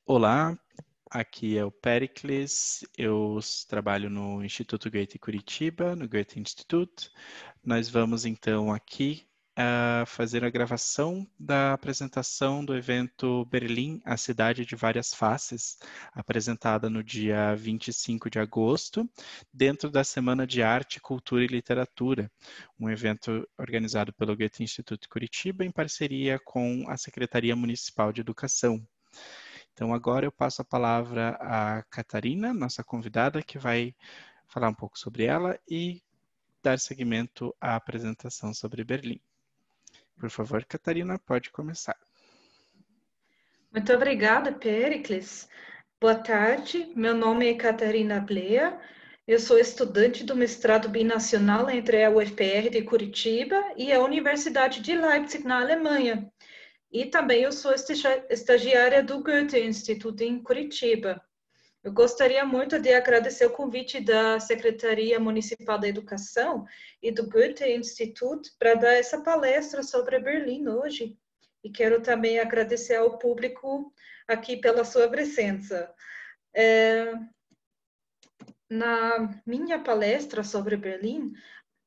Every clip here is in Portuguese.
Olá, aqui é o Pericles, eu trabalho no Instituto Goethe Curitiba, no Goethe Institute. Nós vamos então aqui fazer a gravação da apresentação do evento Berlim, a cidade de várias faces, apresentada no dia 25 de agosto, dentro da Semana de Arte, Cultura e Literatura, um evento organizado pelo Goethe Instituto Curitiba em parceria com a Secretaria Municipal de Educação. Então, agora eu passo a palavra à Catarina, nossa convidada, que vai falar um pouco sobre ela e dar seguimento à apresentação sobre Berlim. Por favor, Catarina, pode começar. Muito obrigada, Pericles. Boa tarde, meu nome é Catarina Blea, eu sou estudante do mestrado binacional entre a UFPR de Curitiba e a Universidade de Leipzig, na Alemanha. E também eu sou estagiária do Goethe Instituto em Curitiba. Eu gostaria muito de agradecer o convite da Secretaria Municipal da Educação e do Goethe Institut para dar essa palestra sobre Berlim hoje. E quero também agradecer ao público aqui pela sua presença. Na minha palestra sobre Berlim,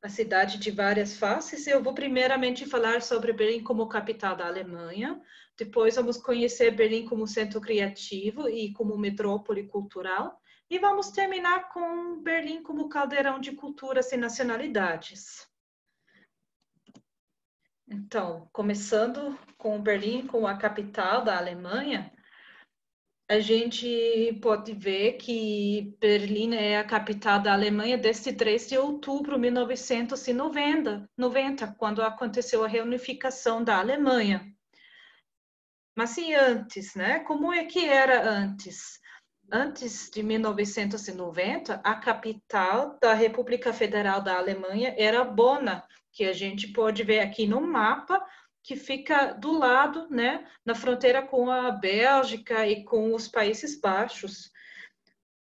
a cidade de várias faces, eu vou primeiramente falar sobre Berlim como capital da Alemanha, depois vamos conhecer Berlim como centro criativo e como metrópole cultural, e vamos terminar com Berlim como caldeirão de culturas e nacionalidades. Então, começando com Berlim como a capital da Alemanha, a gente pode ver que Berlim é a capital da Alemanha desde 3 de outubro de 1990, quando aconteceu a reunificação da Alemanha. Mas e antes, né? Como é que era antes? Antes de 1990, a capital da República Federal da Alemanha era Bonn, que a gente pode ver aqui no mapa, que fica do lado, né, na fronteira com a Bélgica e com os Países Baixos.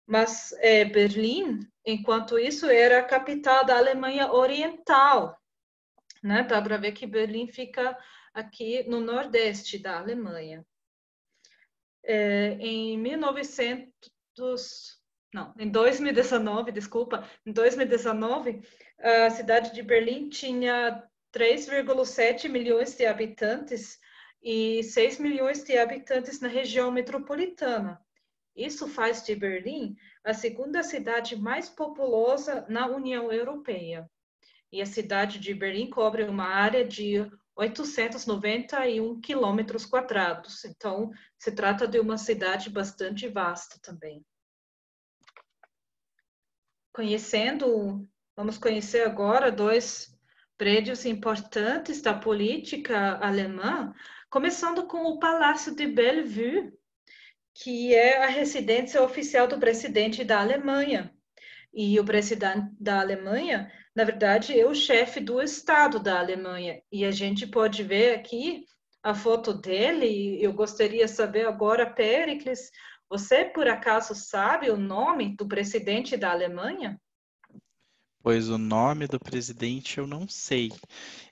Mas Berlim, enquanto isso, era a capital da Alemanha Oriental, né? Dá para ver que Berlim fica aqui no nordeste da Alemanha. Em 2019, desculpa, em 2019, a cidade de Berlim tinha 3,7 milhões de habitantes e 6 milhões de habitantes na região metropolitana. Isso faz de Berlim a segunda cidade mais populosa na União Europeia. E a cidade de Berlim cobre uma área de 891 quilômetros quadrados. Então, se trata de uma cidade bastante vasta também. Vamos conhecer agora dois prédios importantes da política alemã, começando com o Palácio de Bellevue, que é a residência oficial do presidente da Alemanha. E o presidente da Alemanha, na verdade, é o chefe do Estado da Alemanha. E a gente pode ver aqui a foto dele. Eu gostaria de saber agora, Pericles, você por acaso sabe o nome do presidente da Alemanha? Pois o nome do presidente eu não sei.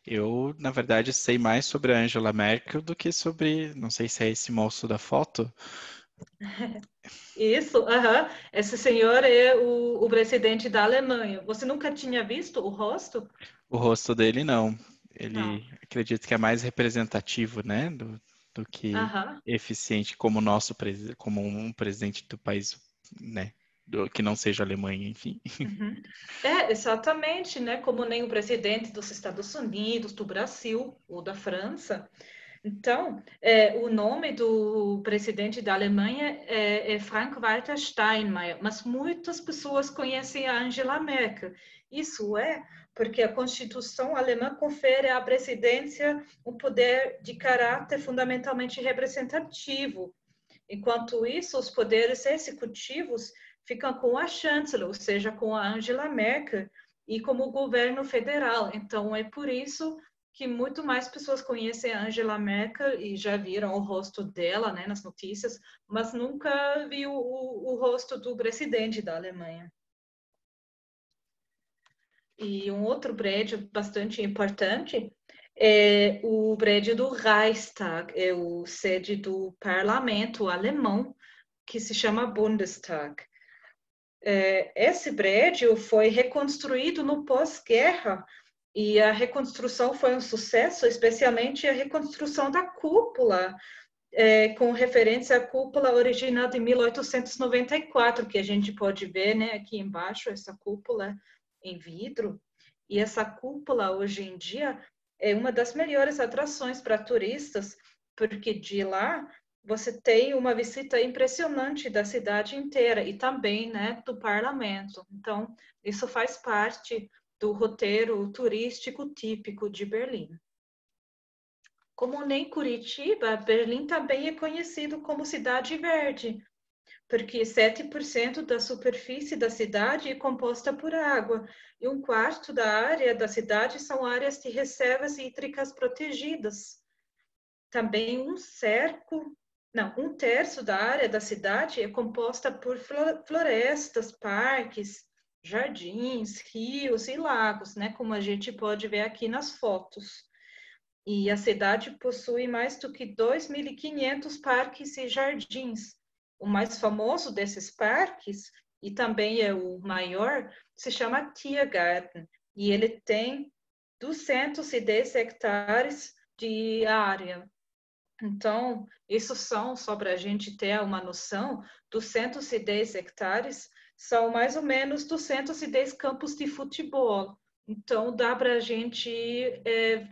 Eu, na verdade, sei mais sobre a Angela Merkel do que sobre, não sei se é esse moço da foto. Isso, esse senhor é o presidente da Alemanha. Você nunca tinha visto o rosto? O rosto dele não. Não. Ele acredito que é mais representativo, né, do que Aham. eficiente como como um presidente do país, né, que não seja Alemanha, enfim. Uhum. Exatamente, né? Como nem o presidente dos Estados Unidos, do Brasil ou da França. Então, o nome do presidente da Alemanha é Frank-Walter Steinmeier, mas muitas pessoas conhecem a Angela Merkel. Isso é porque a Constituição alemã confere à presidência um poder de caráter fundamentalmente representativo. Enquanto isso, os poderes executivos ficam com a chanceler, ou seja, com a Angela Merkel, e como o governo federal. Então, é por isso que muito mais pessoas conhecem a Angela Merkel e já viram o rosto dela, né, nas notícias, mas nunca viu o rosto do presidente da Alemanha. E um outro prédio bastante importante é o prédio do Reichstag, é o sede do parlamento alemão, que se chama Bundestag. Esse prédio foi reconstruído no pós-guerra e a reconstrução foi um sucesso, especialmente a reconstrução da cúpula, com referência à cúpula original de 1894, que a gente pode ver, né, aqui embaixo, essa cúpula em vidro. E essa cúpula, hoje em dia, é uma das melhores atrações para turistas, porque de lá você tem uma visita impressionante da cidade inteira e também, né, do parlamento. Então, isso faz parte do roteiro turístico típico de Berlim. Como nem Curitiba, Berlim também é conhecido como cidade verde, porque 7% da superfície da cidade é composta por água e um quarto da área da cidade são áreas de reservas hídricas protegidas. Também um terço da área da cidade é composta por florestas, parques, jardins, rios e lagos, né, como a gente pode ver aqui nas fotos. E a cidade possui mais do que 2.500 parques e jardins. O mais famoso desses parques, e também é o maior, se chama Tiergarten, e ele tem 210 hectares de área. Então, isso são, só para a gente ter uma noção, 210 hectares são mais ou menos 210 campos de futebol. Então, dá para a gente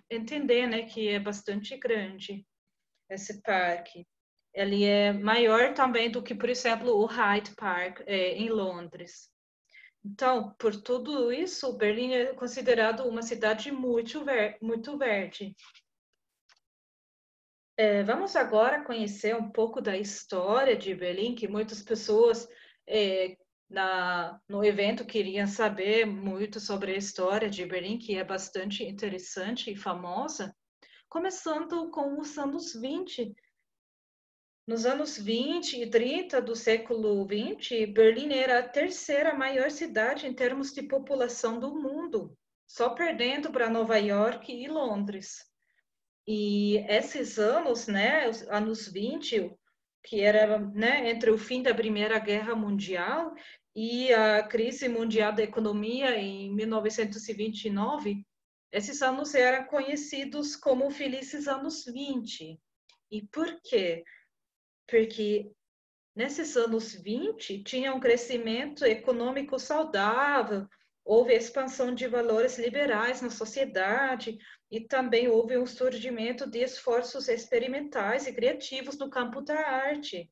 entender, né, que é bastante grande esse parque. Ele é maior também do que, por exemplo, o Hyde Park em Londres. Então, por tudo isso, Berlim é considerado uma cidade muito verde. Vamos agora conhecer um pouco da história de Berlim, que muitas pessoas no evento queriam saber muito sobre a história de Berlim, que é bastante interessante e famosa, começando com os anos 20. Nos anos 20 e 30 do século 20, Berlim era a terceira maior cidade em termos de população do mundo, só perdendo para Nova York e Londres. E esses anos, né, os anos 20, que era, né, entre o fim da Primeira Guerra Mundial e a crise mundial da economia em 1929, esses anos eram conhecidos como felizes anos 20. E por quê? Porque nesses anos 20 tinha um crescimento econômico saudável, houve expansão de valores liberais na sociedade e também houve um surgimento de esforços experimentais e criativos no campo da arte.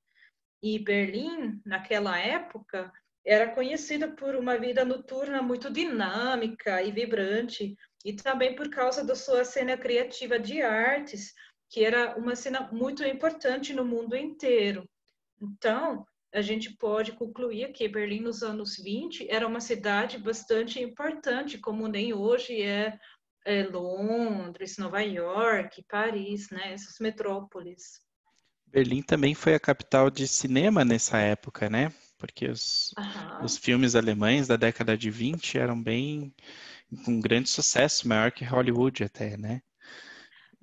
E Berlim, naquela época, era conhecida por uma vida noturna muito dinâmica e vibrante, e também por causa da sua cena criativa de artes, que era uma cena muito importante no mundo inteiro. Então, a gente pode concluir que Berlim, nos anos 20, era uma cidade bastante importante, como nem hoje é Londres, Nova York, Paris, né? Essas metrópoles. Berlim também foi a capital de cinema nessa época, né? Porque os Aham. filmes alemães da década de 20 eram bem com grande sucesso, maior que Hollywood até, né?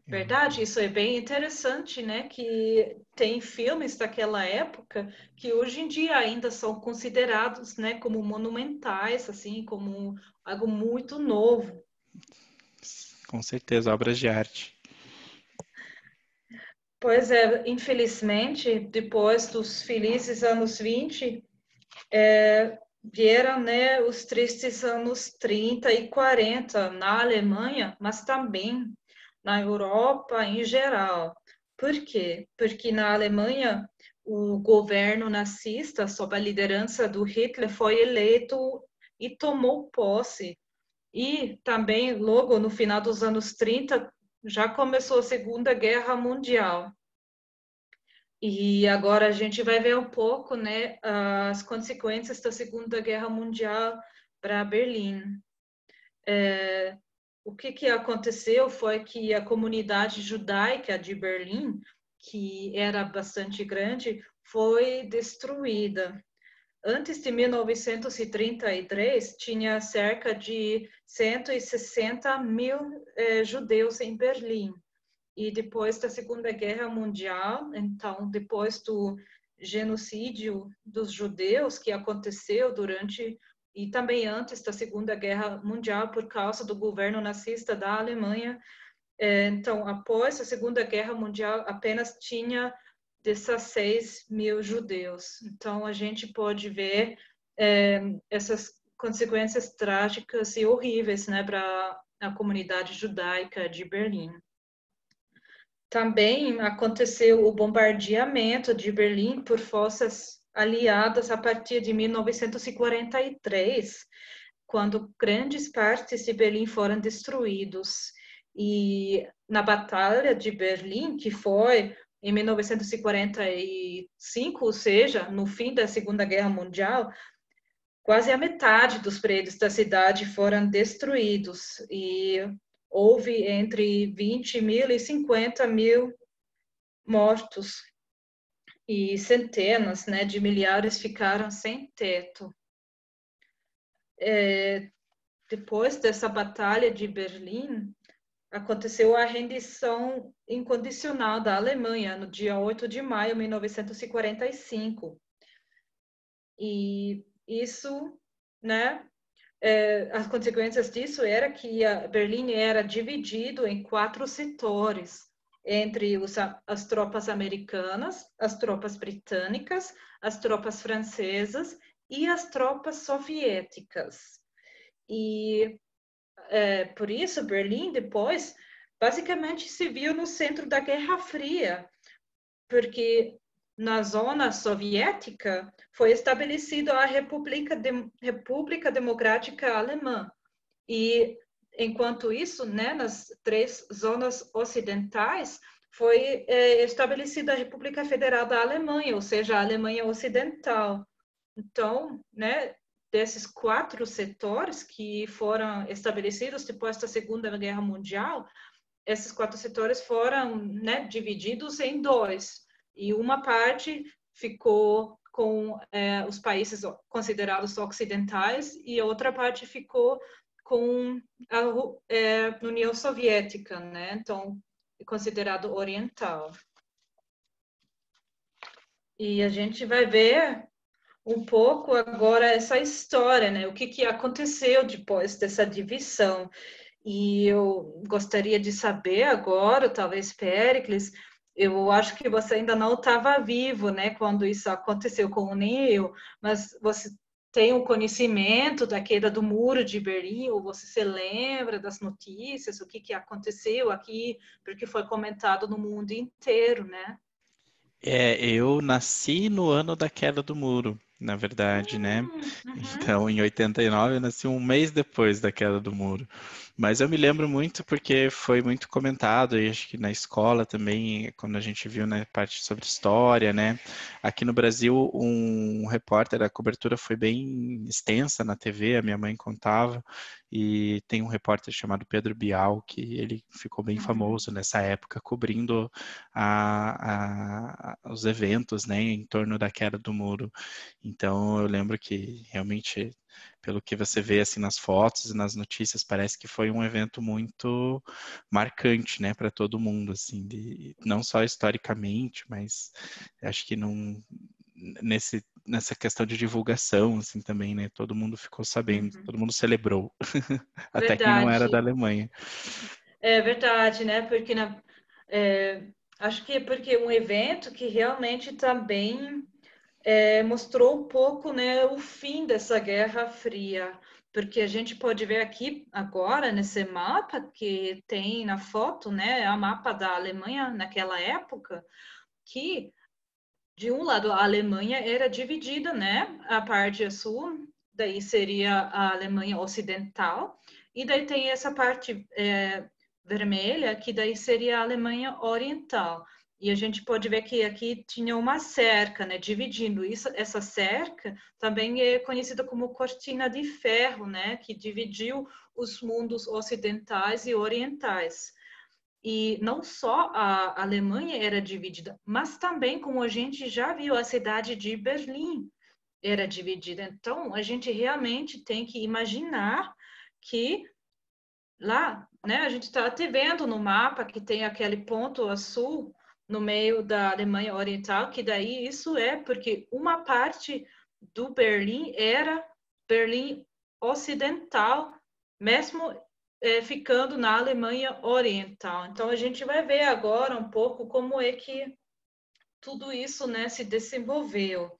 Verdade, isso é bem interessante, né? Que tem filmes daquela época que hoje em dia ainda são considerados, né, como monumentais, assim, como algo muito novo. Com certeza, obras de arte. Pois é, infelizmente, depois dos felizes anos 20, vieram, né, os tristes anos 30 e 40 na Alemanha, mas também na Europa em geral. Por quê? Porque na Alemanha o governo nazista, sob a liderança do Hitler, foi eleito e tomou posse. E também, logo no final dos anos 30, já começou a Segunda Guerra Mundial. E agora a gente vai ver um pouco, né, as consequências da Segunda Guerra Mundial para Berlim. O que aconteceu foi que a comunidade judaica de Berlim, que era bastante grande, foi destruída. antes de 1933, tinha cerca de 160 mil judeus em Berlim. E depois da Segunda Guerra Mundial, então, depois do genocídio dos judeus que aconteceu durante e também antes da Segunda Guerra Mundial por causa do governo nazista da Alemanha, então, após a Segunda Guerra Mundial, apenas tinha 16 mil judeus. Então, a gente pode ver essas consequências trágicas e horríveis, né, para a comunidade judaica de Berlim. Também aconteceu o bombardeamento de Berlim por forças aliadas a partir de 1943, quando grandes partes de Berlim foram destruídos. E na Batalha de Berlim, que foi em 1945, ou seja, no fim da Segunda Guerra Mundial, quase a metade dos prédios da cidade foram destruídos e houve entre 20 mil e 50 mil mortos e centenas, né, de milhares ficaram sem teto. Depois dessa batalha de Berlim, aconteceu a rendição incondicional da Alemanha no dia 8 de maio de 1945. E isso, né, as consequências disso era que Berlim era dividido em 4 setores, entre as tropas americanas, as tropas britânicas, as tropas francesas e as tropas soviéticas. E por isso Berlim depois basicamente se viu no centro da Guerra Fria, porque na zona soviética foi estabelecida a República Democrática Alemã. E, enquanto isso, né, nas 3 zonas ocidentais, foi estabelecida a República Federal da Alemanha, ou seja, a Alemanha Ocidental. Então, né, desses 4 setores que foram estabelecidos depois da Segunda Guerra Mundial, esses 4 setores foram, né, divididos em 2. E uma parte ficou com os países considerados ocidentais e outra parte ficou com a União Soviética, né? Então, considerado oriental. E a gente vai ver um pouco agora essa história, né? O que aconteceu depois dessa divisão. E eu gostaria de saber agora, talvez, Péricles, eu acho que você ainda não estava vivo, né, quando isso aconteceu com o Neil, mas você tem o conhecimento da queda do muro de Berlim, ou você se lembra das notícias, o que aconteceu aqui, porque foi comentado no mundo inteiro, né? Eu nasci no ano da queda do muro, na verdade, né? Uhum. Então, em 89, eu nasci um mês depois da queda do muro. Mas eu me lembro muito porque foi muito comentado, e acho que na escola também, quando a gente viu na parte sobre história, né? Aqui no Brasil, um repórter, a cobertura foi bem extensa na TV, a minha mãe contava, e tem um repórter chamado Pedro Bial, que ele ficou bem Uhum. famoso nessa época, cobrindo os eventos, né, em torno da queda do muro. Então eu lembro que realmente, pelo que você vê assim nas fotos e nas notícias, parece que foi um evento muito marcante, né, para todo mundo, assim, não só historicamente, mas acho que nessa questão de divulgação, assim, também, né, todo mundo ficou sabendo, Uhum. todo mundo celebrou, até quem não era da Verdade. Alemanha. É verdade, né? Porque é, acho que é porque um evento que realmente também mostrou um pouco, né, o fim dessa Guerra Fria, porque a gente pode ver aqui agora nesse mapa que tem na foto, né, a mapa da Alemanha naquela época, que de um lado a Alemanha era dividida, né, a parte sul, daí seria a Alemanha Ocidental, e daí tem essa parte vermelha, que daí seria a Alemanha Oriental. E a gente pode ver que aqui tinha uma cerca, né, dividindo isso. Essa cerca também é conhecida como cortina de ferro, né, que dividiu os mundos ocidentais e orientais. E não só a Alemanha era dividida, mas também, como a gente já viu, a cidade de Berlim. era dividida. Então, a gente realmente tem que imaginar que lá, né, a gente está até vendo no mapa que tem aquele ponto azul no meio da Alemanha Oriental, que daí isso é porque uma parte do Berlim era Berlim Ocidental, mesmo ficando na Alemanha Oriental. Então, a gente vai ver agora um pouco como é que tudo isso, né, se desenvolveu.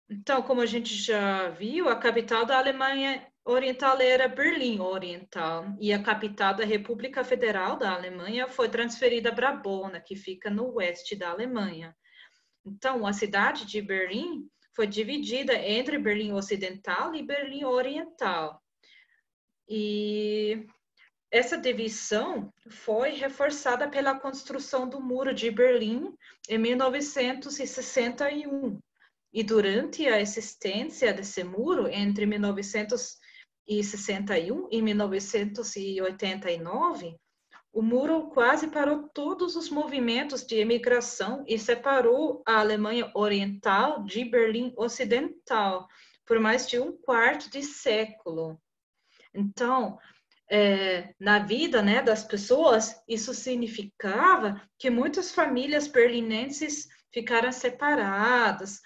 Então, como a gente já viu, a capital da Alemanha Oriental era Berlim Oriental e a capital da República Federal da Alemanha foi transferida para Bona, que fica no oeste da Alemanha. Então, a cidade de Berlim foi dividida entre Berlim Ocidental e Berlim Oriental. E essa divisão foi reforçada pela construção do Muro de Berlim em 1961. E durante a existência desse muro, entre 1961 e 1989, o muro quase parou todos os movimentos de imigração e separou a Alemanha Oriental de Berlim Ocidental por mais de um quarto de século. Então, na vida, né, das pessoas, isso significava que muitas famílias berlinenses ficaram separadas,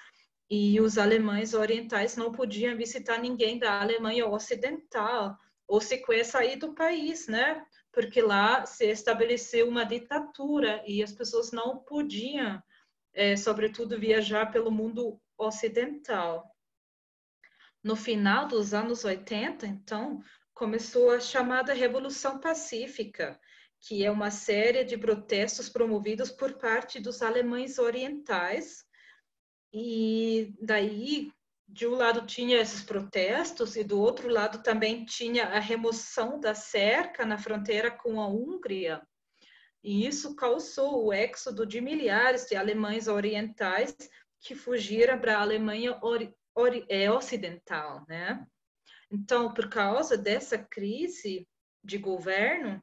e os alemães orientais não podiam visitar ninguém da Alemanha Ocidental, ou sequer sair do país, né? Porque lá se estabeleceu uma ditadura e as pessoas não podiam, sobretudo, viajar pelo mundo ocidental. No final dos anos 80, então, começou a chamada Revolução Pacífica, que é uma série de protestos promovidos por parte dos alemães orientais. E daí, de um lado tinha esses protestos e do outro lado também tinha a remoção da cerca na fronteira com a Hungria. E isso causou o êxodo de milhares de alemães orientais que fugiram para a Alemanha ocidental, né? Então, por causa dessa crise de governo,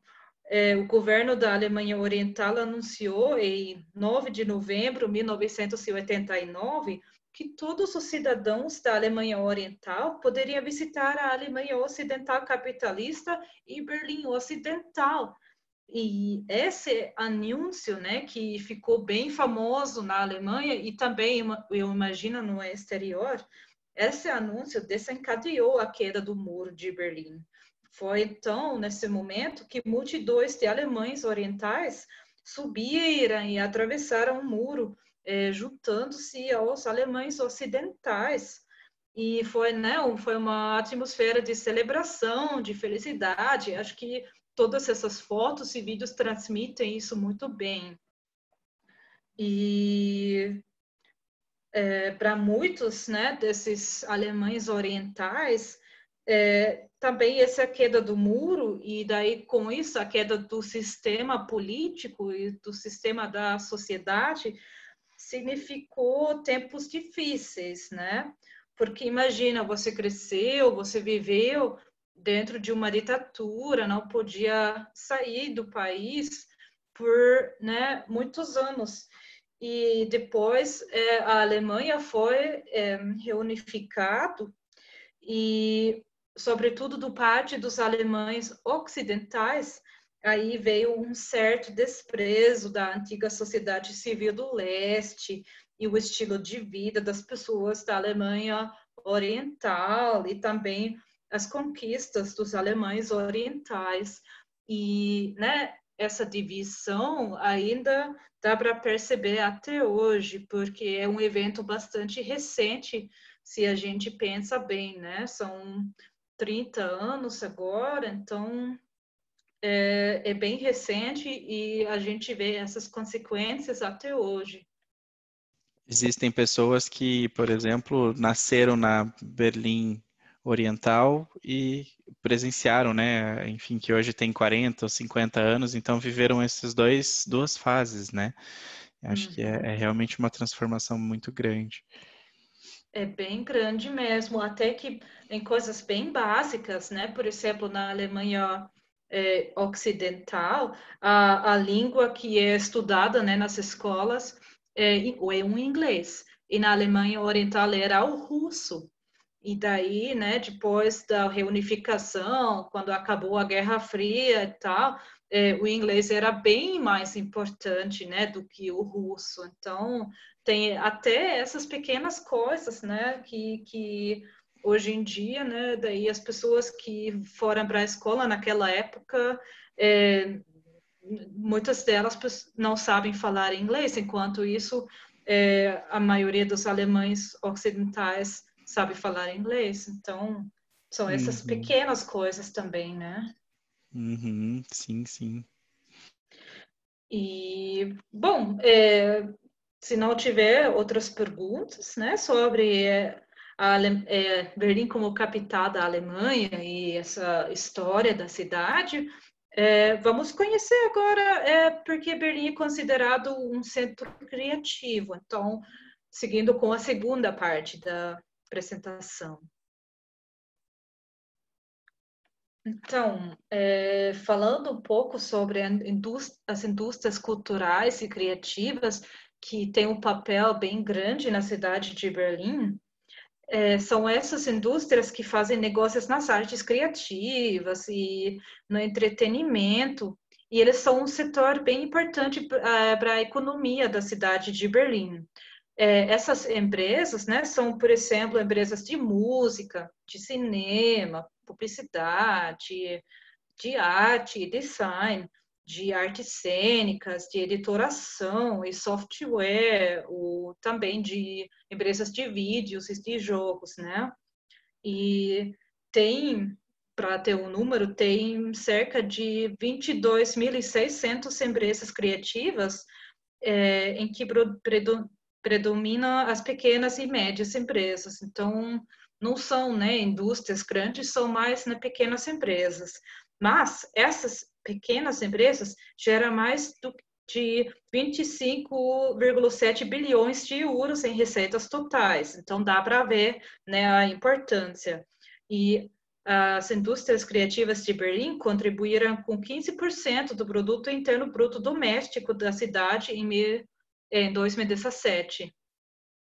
o governo da Alemanha Oriental anunciou em 9 de novembro de 1989 que todos os cidadãos da Alemanha Oriental poderiam visitar a Alemanha Ocidental capitalista e Berlim Ocidental. E esse anúncio, né, que ficou bem famoso na Alemanha e também, eu imagino, no exterior, esse anúncio desencadeou a queda do Muro de Berlim. Foi então, nesse momento, que multidões de alemães orientais subiram e atravessaram o muro, juntando-se aos alemães ocidentais. E foi, né, foi uma atmosfera de celebração, de felicidade. Acho que todas essas fotos e vídeos transmitem isso muito bem. E para muitos, né, desses alemães orientais, também essa queda do muro e daí com isso a queda do sistema político e do sistema da sociedade significou tempos difíceis, né? Porque imagina, você cresceu, você viveu dentro de uma ditadura, não podia sair do país por, né, muitos anos. E depois a Alemanha foi reunificado e, sobretudo do parte dos alemães ocidentais, aí veio um certo desprezo da antiga sociedade civil do leste e o estilo de vida das pessoas da Alemanha Oriental e também as conquistas dos alemães orientais. E, né, essa divisão ainda dá para perceber até hoje, porque é um evento bastante recente, se a gente pensa bem, né? São 30 anos agora, então é bem recente e a gente vê essas consequências até hoje. Existem pessoas que, por exemplo, nasceram na Berlim Oriental e presenciaram, né? Enfim, que hoje tem 40 ou 50 anos, então viveram essas duas fases, né? Acho que é realmente uma transformação muito grande. É bem grande mesmo, até que em coisas bem básicas, né? Por exemplo, na Alemanha ocidental, a língua que é estudada, né, nas escolas é o inglês. e na Alemanha Oriental era o russo. E daí, né, depois da reunificação, quando acabou a Guerra Fria e tal, o inglês era bem mais importante, né, do que o russo. Então, tem até essas pequenas coisas, né, que hoje em dia, né, daí as pessoas que foram para a escola naquela época, muitas delas não sabem falar inglês, enquanto isso, a maioria dos alemães ocidentais sabe falar inglês. Então, são essas Uhum, pequenas coisas também, né? uhum, sim, sim. E, bom, se não tiver outras perguntas, né, sobre Berlim como capital da Alemanha e essa história da cidade, vamos conhecer agora porque Berlim é considerado um centro criativo. Então, seguindo com a segunda parte da apresentação. Então, falando um pouco sobre as indústrias culturais e criativas, que têm um papel bem grande na cidade de Berlim, são essas indústrias que fazem negócios nas artes criativas e no entretenimento, e eles são um setor bem importante para a economia da cidade de Berlim. Essas empresas, né, são, por exemplo, empresas de música, de cinema, publicidade, de arte, design, de artes cênicas, de editoração e software, também de empresas de vídeos e de jogos, né? E tem, para ter um número, tem cerca de 22.600 empresas criativas em que predominam as pequenas e médias empresas. Então, não são, né, indústrias grandes, são mais, né, pequenas empresas. Mas essas pequenas empresas geram mais de 25,7 bilhões de euros em receitas totais. Então, dá para ver, né, a importância. E as indústrias criativas de Berlim contribuíram com 15% do produto interno bruto doméstico da cidade em 2017.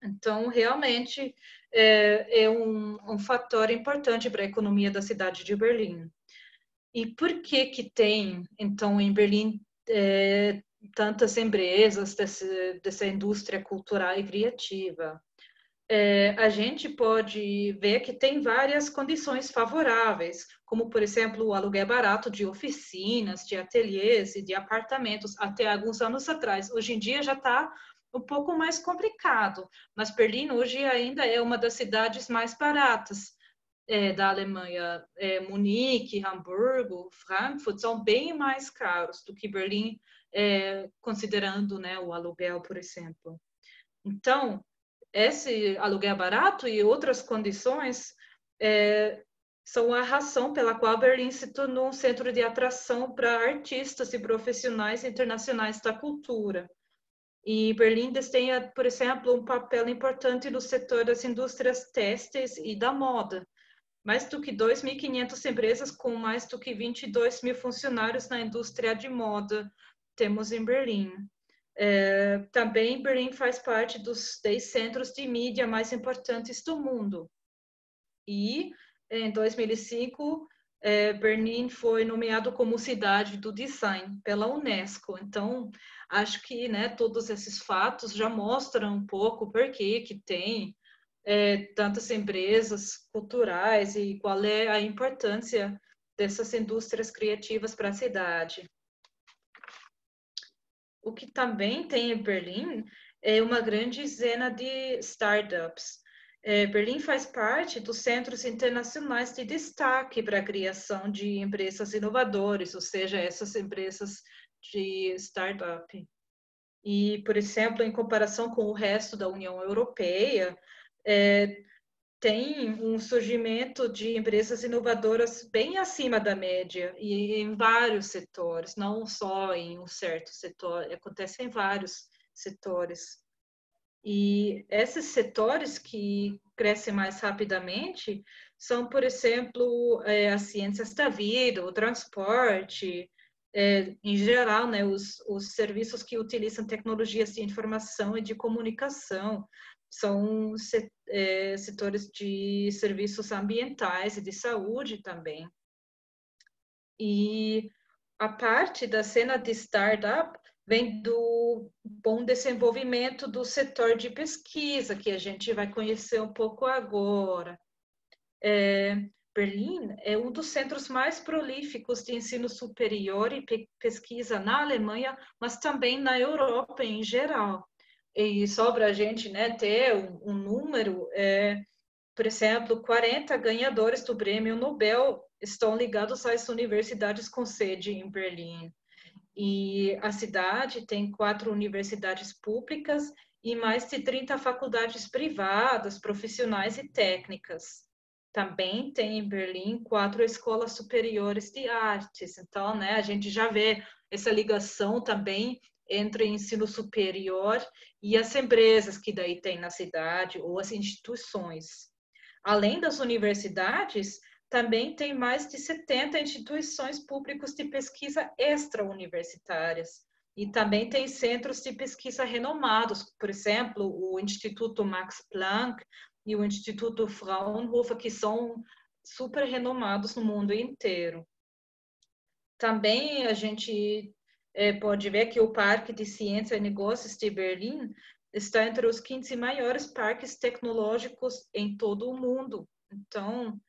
Então, realmente, é um fator importante para a economia da cidade de Berlim. E por que tem, então, em Berlim, tantas empresas dessa indústria cultural e criativa? A gente pode ver que tem várias condições favoráveis, como, por exemplo, o aluguel barato de oficinas, de ateliês e de apartamentos, até alguns anos atrás. Hoje em dia já está um pouco mais complicado, mas Berlim hoje ainda é uma das cidades mais baratas da Alemanha. Munique, Hamburgo, Frankfurt são bem mais caros do que Berlim, considerando, né, o aluguel, por exemplo. Então, esse aluguel barato e outras condições são a razão pela qual Berlim se tornou um centro de atração para artistas e profissionais internacionais da cultura. E Berlim desempenha, por exemplo, um papel importante no setor das indústrias têxteis e da moda. Mais do que 2.500 empresas com mais do que 22 mil funcionários na indústria de moda temos em Berlim. Também Berlim faz parte dos 10 centros de mídia mais importantes do mundo. E em 2005, Berlim foi nomeado como cidade do design pela Unesco. Então, acho que, né, todos esses fatos já mostram um pouco por que tem tantas empresas culturais e qual é a importância dessas indústrias criativas para a cidade. O que também tem em Berlim é uma grande cena de startups. Berlim faz parte dos centros internacionais de destaque para a criação de empresas inovadoras, ou seja, essas empresas de startup. E, por exemplo, em comparação com o resto da União Europeia, tem um surgimento de empresas inovadoras bem acima da média e em vários setores, não só em um certo setor, acontece em vários setores. E esses setores que crescem mais rapidamente são, por exemplo, as ciências da vida, o transporte, em geral, né, os serviços que utilizam tecnologias de informação e de comunicação são setores de serviços ambientais e de saúde também. E a parte da cena de startup vem do bom desenvolvimento do setor de pesquisa, que a gente vai conhecer um pouco agora. Berlim é um dos centros mais prolíficos de ensino superior e pesquisa na Alemanha, mas também na Europa em geral. E só para a gente, né, ter um número, por exemplo, 40 ganhadores do Prêmio Nobel estão ligados às universidades com sede em Berlim. E a cidade tem 4 universidades públicas e mais de 30 faculdades privadas, profissionais e técnicas. Também tem em Berlim 4 escolas superiores de artes. Então, né, a gente já vê essa ligação também entre ensino superior e as empresas que daí tem na cidade ou as instituições. Além das universidades, também tem mais de 70 instituições públicas de pesquisa extra-universitárias. E também tem centros de pesquisa renomados, por exemplo, o Instituto Max Planck e o Instituto Fraunhofer, que são super renomados no mundo inteiro. Também a gente pode ver que o Parque de Ciência e Negócios de Berlim está entre os 15 maiores parques tecnológicos em todo o mundo. Então,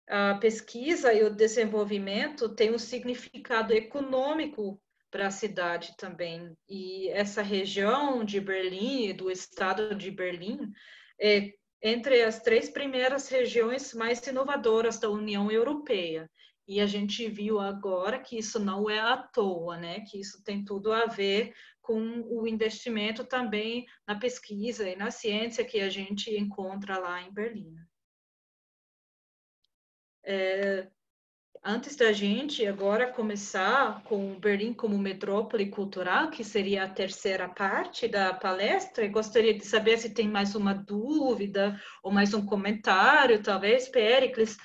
a pesquisa e o desenvolvimento têm um significado econômico para a cidade também. E essa região de Berlim, do estado de Berlim, é entre as 3 primeiras regiões mais inovadoras da União Europeia. E a gente viu agora que isso não é à toa, né? Que isso tem tudo a ver com o investimento também na pesquisa e na ciência que a gente encontra lá em Berlim. Antes da gente agora começar com Berlim como metrópole cultural, que seria a terceira parte da palestra, eu gostaria de saber se tem mais uma dúvida ou mais um comentário, talvez, Péricles,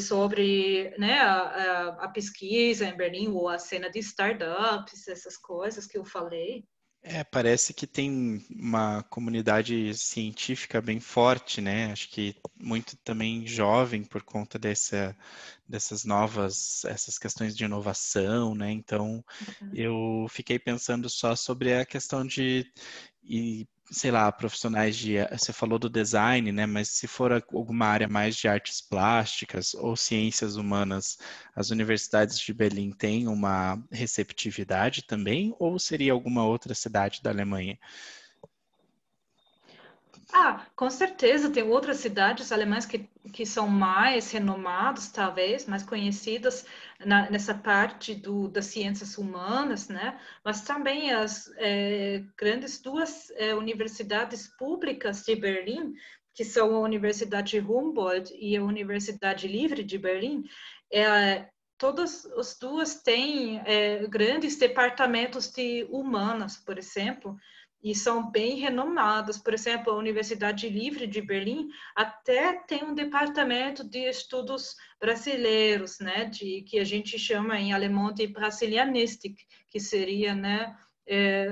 sobre, né, a pesquisa em Berlim ou a cena de startups, essas coisas que eu falei. Parece que tem uma comunidade científica bem forte, né? Acho que muito também jovem por conta dessas novas, essas questões de inovação, né? Então, eu fiquei pensando só sobre a questão de, sei lá, profissionais você falou do design, né? Mas se for alguma área mais de artes plásticas ou ciências humanas, as universidades de Berlim têm uma receptividade também, ou seria alguma outra cidade da Alemanha? Com certeza, tem outras cidades alemãs que são mais renomadas, talvez, mais conhecidas nessa parte das ciências humanas, né? Mas também as grandes 2 universidades públicas de Berlim, que são a Universidade Humboldt e a Universidade Livre de Berlim, todas as 2 têm grandes departamentos de humanas, por exemplo, e são bem renomadas. Por exemplo, a Universidade Livre de Berlim até tem um departamento de estudos brasileiros, né, que a gente chama em alemão de Brasilianistik, que seria, né,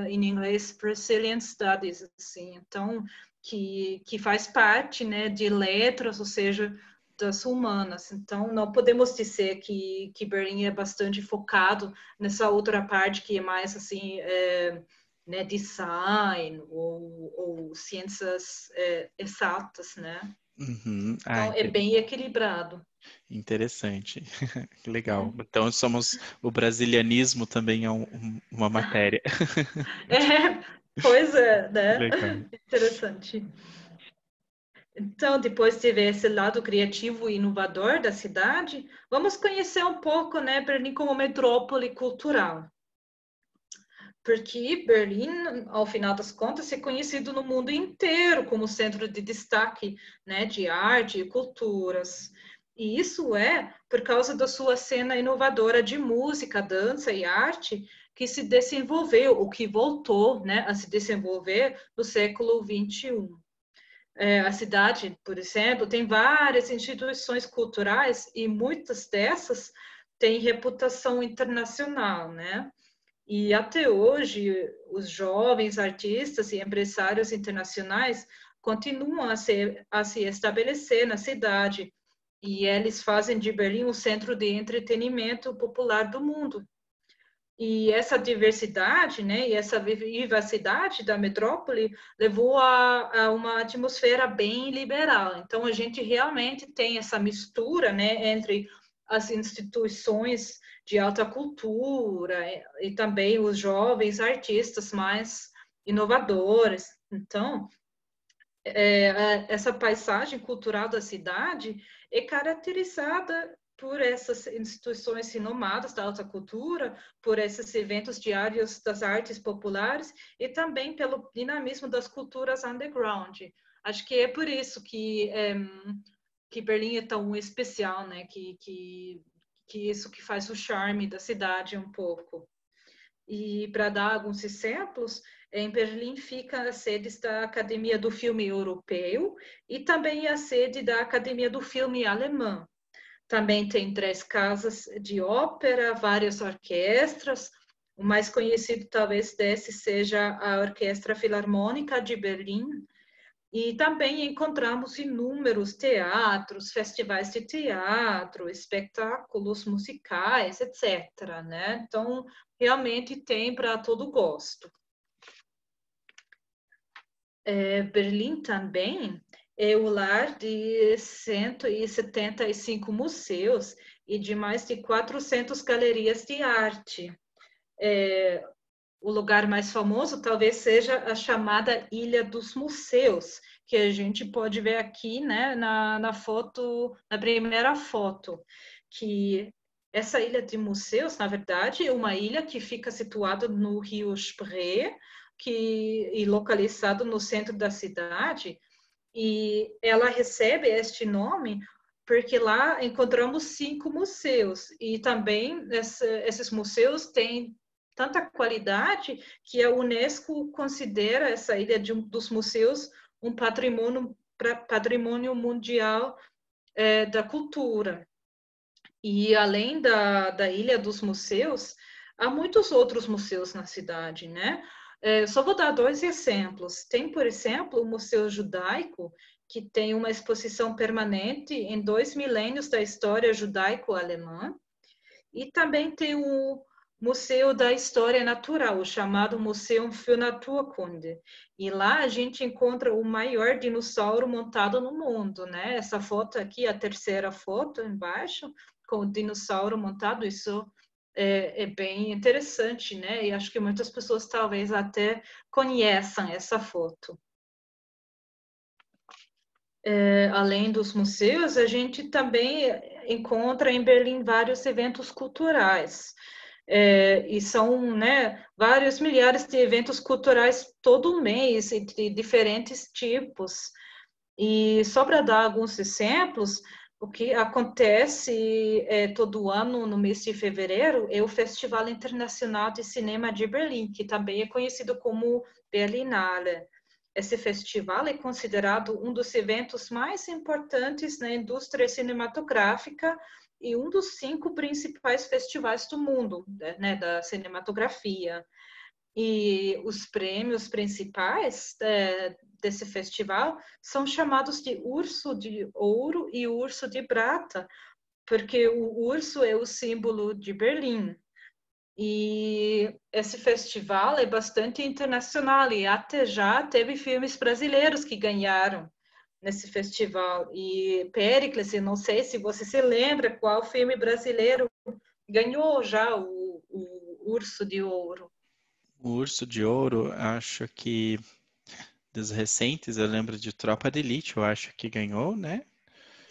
em inglês Brazilian Studies, assim. Então, que faz parte, né, de letras, ou seja, das humanas. Então, não podemos dizer que Berlim é bastante focado nessa outra parte que é mais, assim, né, design ou ciências exatas, né? Uhum. Então, é bem equilibrado. Interessante. Legal. Então, o brasilianismo também é uma matéria. Pois é, né? Legal. Interessante. Então, depois de ver esse lado criativo e inovador da cidade, vamos conhecer um pouco, né, Berlim como metrópole cultural. Porque Berlim, ao final das contas, é conhecido no mundo inteiro como centro de destaque, né, de arte e culturas. E isso é por causa da sua cena inovadora de música, dança e arte que se desenvolveu, ou que voltou, né, a se desenvolver no século XXI. A cidade, por exemplo, tem várias instituições culturais e muitas dessas tem reputação internacional, né? E até hoje, os jovens artistas e empresários internacionais continuam a se estabelecer na cidade, e eles fazem de Berlim o centro de entretenimento popular do mundo. E essa diversidade, né, e essa vivacidade da metrópole levou a uma atmosfera bem liberal. Então, a gente realmente tem essa mistura, né, entre as instituições de alta cultura e também os jovens artistas mais inovadores. Então, essa paisagem cultural da cidade é caracterizada por essas instituições renomadas da alta cultura, por esses eventos diários das artes populares e também pelo dinamismo das culturas underground. Acho que é por isso que Berlim é tão especial, né? Que isso que faz o charme da cidade um pouco. E para dar alguns exemplos, em Berlim fica a sede da Academia do Filme Europeu e também a sede da Academia do Filme Alemã. Também tem 3 casas de ópera, várias orquestras. O mais conhecido talvez desse seja a Orquestra Filarmônica de Berlim. E também encontramos inúmeros teatros, festivais de teatro, espetáculos musicais, etc., né? Então, realmente tem para todo gosto. Berlim também é o lar de 175 museus e de mais de 400 galerias de arte. O lugar mais famoso talvez seja a chamada Ilha dos Museus, que a gente pode ver aqui, né, na foto, na primeira foto, que essa ilha de museus, na verdade, é uma ilha que fica situada no rio Spree, e localizado no centro da cidade, e ela recebe este nome porque lá encontramos 5 museus, e também esses museus têm tanta qualidade que a Unesco considera essa ilha dos museus um patrimônio mundial da cultura. E além da Ilha dos Museus, há muitos outros museus na cidade, né? Só vou dar 2 exemplos. Tem, por exemplo, o Museu Judaico, que tem uma exposição permanente em 2 milênios da história judaico-alemã. E também tem o Museu da História Natural, o chamado Museum für Naturkunde. E lá a gente encontra o maior dinossauro montado no mundo, né? Essa foto aqui, a terceira foto embaixo, com o dinossauro montado, isso é bem interessante, né? E acho que muitas pessoas talvez até conheçam essa foto. Além dos museus, a gente também encontra em Berlim vários eventos culturais. E são, né, vários milhares de eventos culturais todo mês, de diferentes tipos. E só para dar alguns exemplos, o que acontece todo ano, no mês de fevereiro, é o Festival Internacional de Cinema de Berlim, que também é conhecido como Berlinale. Esse festival é considerado um dos eventos mais importantes na indústria cinematográfica e um dos 5 principais festivais do mundo, né, da cinematografia. E os prêmios principais desse festival são chamados de Urso de Ouro e Urso de Prata, porque o urso é o símbolo de Berlim. E esse festival é bastante internacional e até já teve filmes brasileiros que ganharam nesse festival. E Péricles, eu não sei se você se lembra qual filme brasileiro ganhou já o Urso de Ouro. O Urso de Ouro, acho que dos recentes, eu lembro de Tropa de Elite, eu acho que ganhou, né?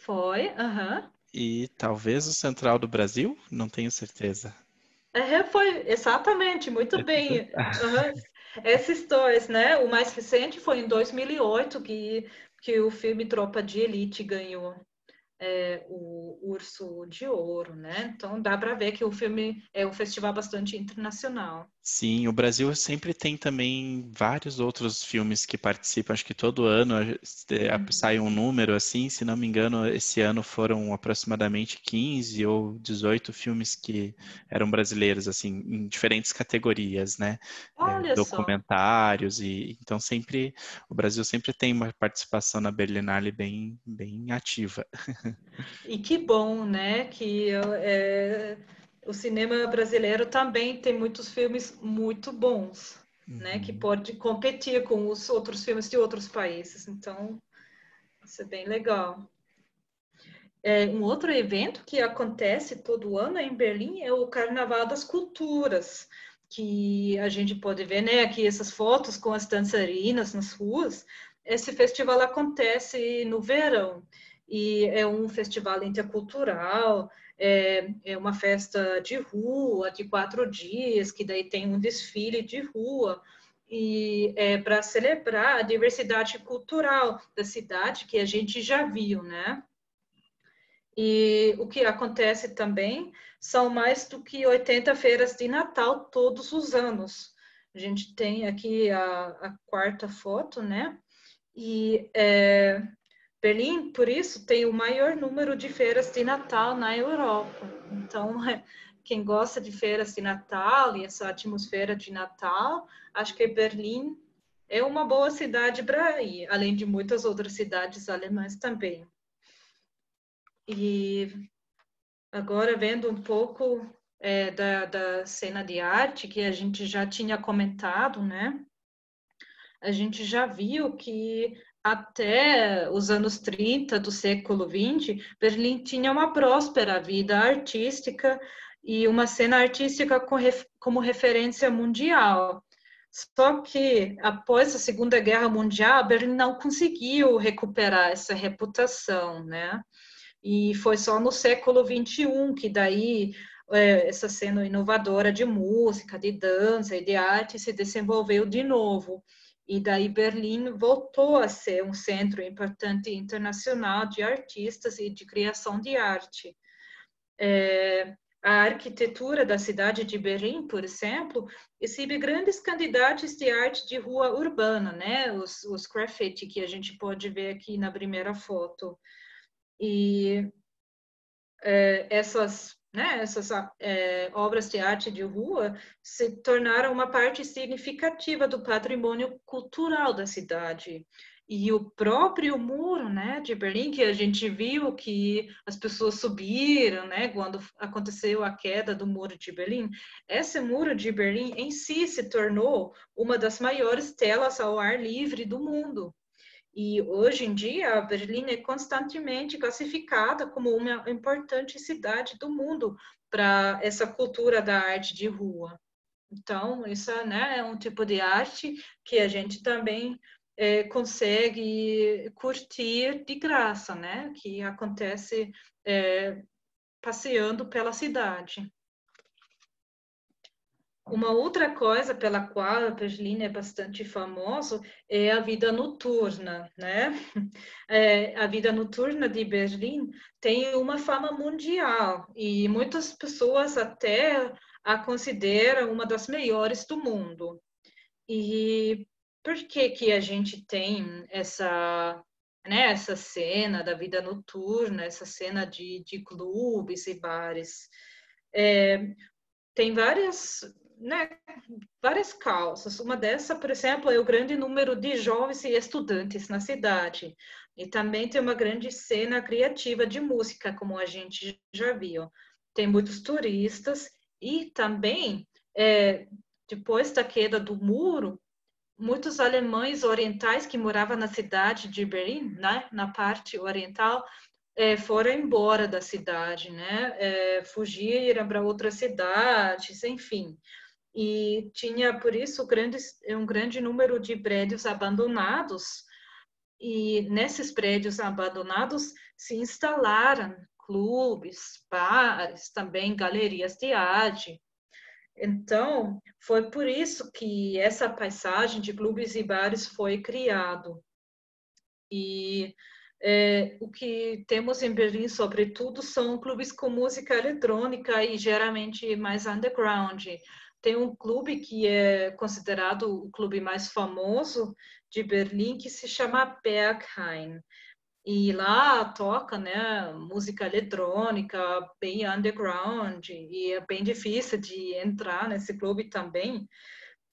Foi, aham. E talvez o Central do Brasil, não tenho certeza. Foi, exatamente, muito bem. Uhum. Esses 2, né? O mais recente foi em 2008 que o filme Tropa de Elite ganhou. o Urso de Ouro, né? Então dá para ver que o filme é um festival bastante internacional. Sim, o Brasil sempre tem também vários outros filmes que participam. Acho que todo ano sai um número assim, se não me engano, esse ano foram aproximadamente 15 ou 18 filmes que eram brasileiros, assim, em diferentes categorias, né? Olha só. Documentários e então sempre o Brasil sempre tem uma participação na Berlinale bem ativa. E que bom, né? Que o cinema brasileiro também tem muitos filmes muito bons, né? Que Uhum. pode competir com os outros filmes de outros países. Então, isso é bem legal. Um outro evento que acontece todo ano em Berlim é o Carnaval das Culturas, que a gente pode ver, né? Aqui essas fotos com as dançarinas nas ruas. Esse festival acontece no verão e é um festival intercultural, é uma festa de rua de 4 dias, que daí tem um desfile de rua e é para celebrar a diversidade cultural da cidade que a gente já viu, né? E o que acontece também são mais do que 80 feiras de Natal todos os anos. A gente tem aqui a quarta foto, né? E Berlim, por isso, tem o maior número de feiras de Natal na Europa. Então, quem gosta de feiras de Natal e essa atmosfera de Natal, acho que Berlim é uma boa cidade para ir, além de muitas outras cidades alemãs também. E agora, vendo um pouco da cena de arte que a gente já tinha comentado, né? A gente já viu que até os anos 30 do século XX, Berlim tinha uma próspera vida artística e uma cena artística como referência mundial. Só que, após a Segunda Guerra Mundial, Berlim não conseguiu recuperar essa reputação, né? E foi só no século XXI que daí essa cena inovadora de música, de dança e de arte se desenvolveu de novo. E daí Berlim voltou a ser um centro importante internacional de artistas e de criação de arte. A arquitetura da cidade de Berlim, por exemplo, exibe grandes quantidades de arte de rua urbana, né? Os graffiti que a gente pode ver aqui na primeira foto. E essas obras de arte de rua se tornaram uma parte significativa do patrimônio cultural da cidade. E o próprio muro, né, de Berlim, que a gente viu que as pessoas subiram, né, quando aconteceu a queda do muro de Berlim, esse muro de Berlim em si se tornou uma das maiores telas ao ar livre do mundo. E hoje em dia, a Berlim é constantemente classificada como uma importante cidade do mundo para essa cultura da arte de rua. Então, isso, né, é um tipo de arte que a gente também consegue curtir de graça, né? Que acontece passeando pela cidade. Uma outra coisa pela qual a Berlim é bastante famoso é a vida noturna, né? A vida noturna de Berlim tem uma fama mundial e muitas pessoas até a consideram uma das melhores do mundo. E por que que a gente tem essa cena da vida noturna, essa cena de clubes e bares? Tem né, várias causas. Uma dessa, por exemplo, é o grande número de jovens e estudantes na cidade. E também tem uma grande cena criativa de música, como a gente já viu. Tem muitos turistas e também, depois da queda do muro, muitos alemães orientais que moravam na cidade de Berlim, né, na parte oriental, foram embora da cidade, né, fugiram para outras cidades, enfim. E tinha, por isso, um grande número de prédios abandonados, e nesses prédios abandonados se instalaram clubes, bares, também galerias de arte. Então, foi por isso que essa paisagem de clubes e bares foi criado. E O que temos em Berlim, sobretudo, são clubes com música eletrônica e geralmente mais underground. Tem um clube que é considerado o clube mais famoso de Berlim, que se chama Berghain. E lá toca, né, música eletrônica, bem underground, e é bem difícil de entrar nesse clube também.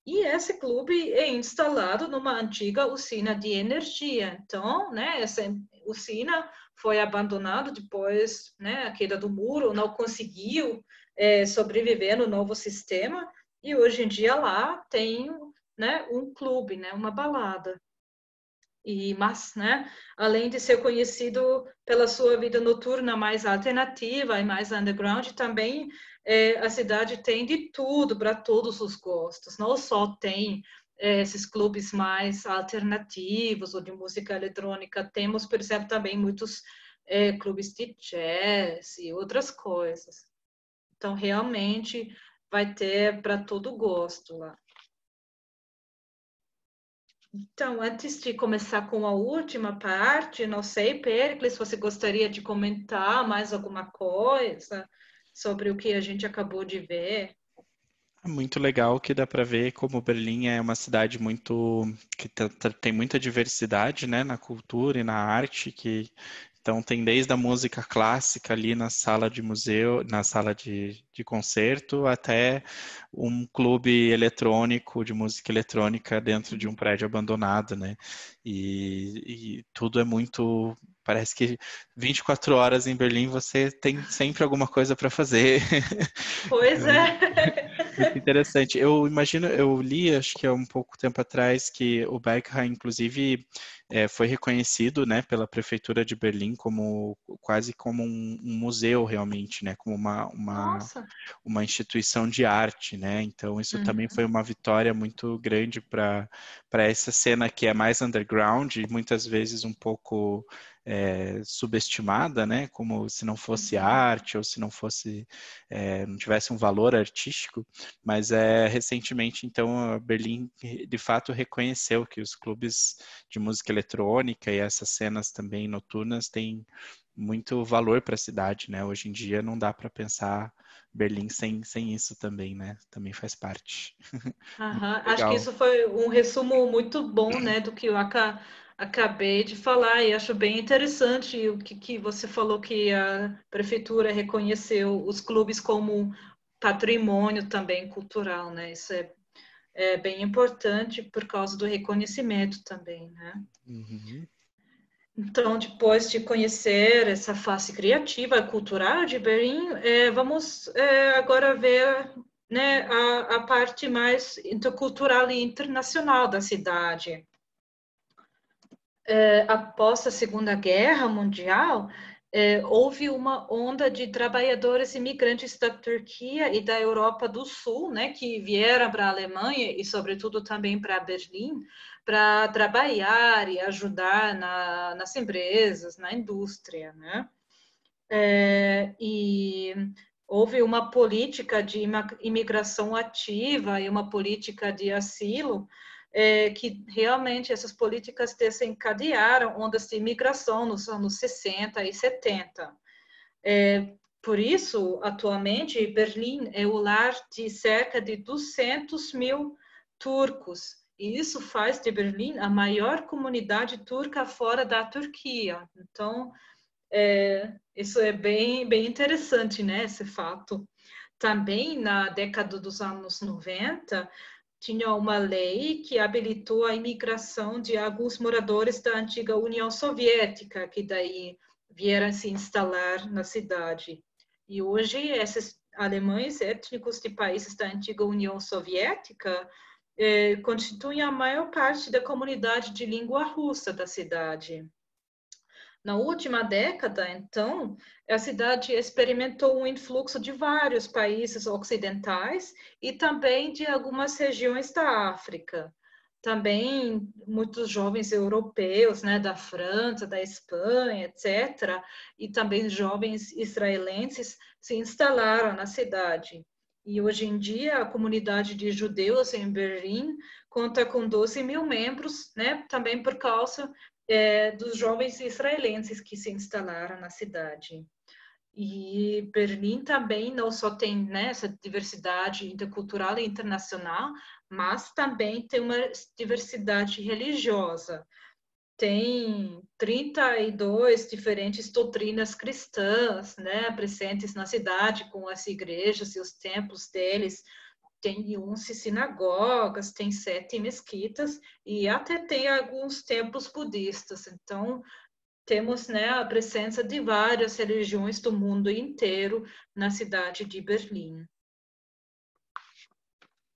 E esse clube é instalado numa antiga usina de energia. Então, né, essa usina foi abandonada depois, né, a queda do muro, não conseguiu sobreviver no novo sistema. E hoje em dia lá tem, né, um clube, né, uma balada. Mas, né, além de ser conhecido pela sua vida noturna mais alternativa e mais underground, também a cidade tem de tudo para todos os gostos. Não só tem esses clubes mais alternativos ou de música eletrônica, temos, por exemplo, também muitos clubes de jazz e outras coisas. Então, realmente vai ter para todo gosto lá. Então, antes de começar com a última parte, não sei, Péricles, se você gostaria de comentar mais alguma coisa sobre o que a gente acabou de ver? É muito legal que dá para ver como Berlim é uma cidade muito que tem muita diversidade, né, na cultura e na arte, que então tem desde a música clássica ali na sala de museu, na sala de concerto, até um clube eletrônico de música eletrônica dentro de um prédio abandonado, né? E tudo é muito. Parece que 24 horas em Berlim você tem sempre alguma coisa para fazer. Pois é. Muito interessante. Eu imagino, eu li, acho que há um pouco tempo atrás, que o Berghain, inclusive, foi reconhecido, né, pela prefeitura de Berlim como quase como um museu, realmente, né, como Nossa. uma instituição de arte, né? Então, isso também Uhum. foi uma vitória muito grande para essa cena que é mais underground e muitas vezes um pouco subestimada, né? Como se não fosse Uhum. arte ou se não fosse não tivesse um valor artístico, mas recentemente, então, a Berlim de fato reconheceu que os clubes de música eletrônica e essas cenas também noturnas têm muito valor para a cidade, né? Hoje em dia não dá para pensar Berlim sem isso também, né? Também faz parte. Muito Aham. Acho que legal. isso foi um resumo muito bom, né, do que eu acabei de falar, e acho bem interessante o que você falou, que a prefeitura reconheceu os clubes como patrimônio também cultural, né? Isso é bem importante por causa do reconhecimento também, né? Uhum. Então, depois de conhecer essa face criativa e cultural de Berlim, vamos agora ver, né, a parte mais intercultural e internacional da cidade. Após a Segunda Guerra Mundial, houve uma onda de trabalhadores imigrantes da Turquia e da Europa do Sul, né, que vieram para a Alemanha e, sobretudo, também para Berlim, para trabalhar e ajudar nas empresas, na indústria, né? E houve uma política de imigração ativa e uma política de asilo, que realmente essas políticas desencadearam ondas de imigração nos anos 60 e 70. Por isso, atualmente, Berlim é o lar de cerca de 200 mil turcos. E isso faz de Berlim a maior comunidade turca fora da Turquia. Então, isso é bem interessante, né, esse fato. Também, na década dos anos 90, tinha uma lei que habilitou a imigração de alguns moradores da antiga União Soviética, que daí vieram se instalar na cidade. E hoje, esses alemães étnicos de países da antiga União Soviética constituem a maior parte da comunidade de língua russa da cidade. Na última década, então, a cidade experimentou um influxo de vários países ocidentais e também de algumas regiões da África. Também muitos jovens europeus, né, da França, da Espanha, etc., e também jovens israelenses se instalaram na cidade. E hoje em dia, a comunidade de judeus em Berlim conta com 12 mil membros, né, também por causa dos jovens israelenses que se instalaram na cidade. E Berlim também não só tem, né, essa diversidade intercultural e internacional, mas também tem uma diversidade religiosa. Tem 32 diferentes doutrinas cristãs, né, presentes na cidade, com as igrejas e os templos deles. Tem 11 sinagogas, tem 7 mesquitas e até tem alguns templos budistas. Então, temos, né, a presença de várias religiões do mundo inteiro na cidade de Berlim.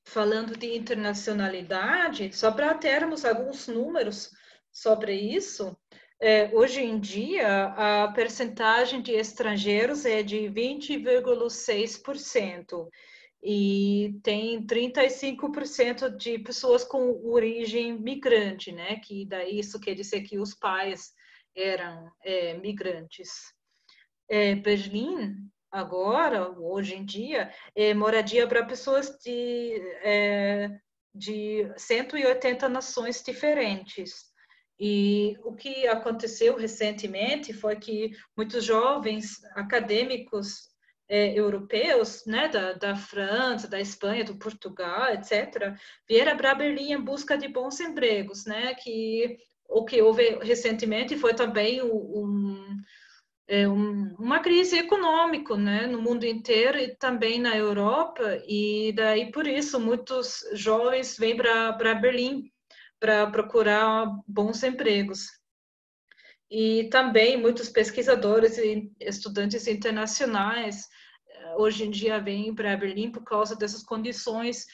Falando de internacionalidade, só para termos alguns números sobre isso, hoje em dia a percentagem de estrangeiros é de 20,6% e tem 35% de pessoas com origem migrante, né? Que daí isso quer dizer que os pais eram migrantes. Berlim, agora, hoje em dia, é moradia para pessoas de 180 nações diferentes. E o que aconteceu recentemente foi que muitos jovens acadêmicos europeus, né, da França, da Espanha, do Portugal, etc., vieram para Berlim em busca de bons empregos, né, que o que houve recentemente foi também uma crise econômica, né, no mundo inteiro e também na Europa, e daí por isso muitos jovens vêm para Berlim para procurar bons empregos. E também muitos pesquisadores e estudantes internacionais hoje em dia vêm para Berlim por causa dessas condições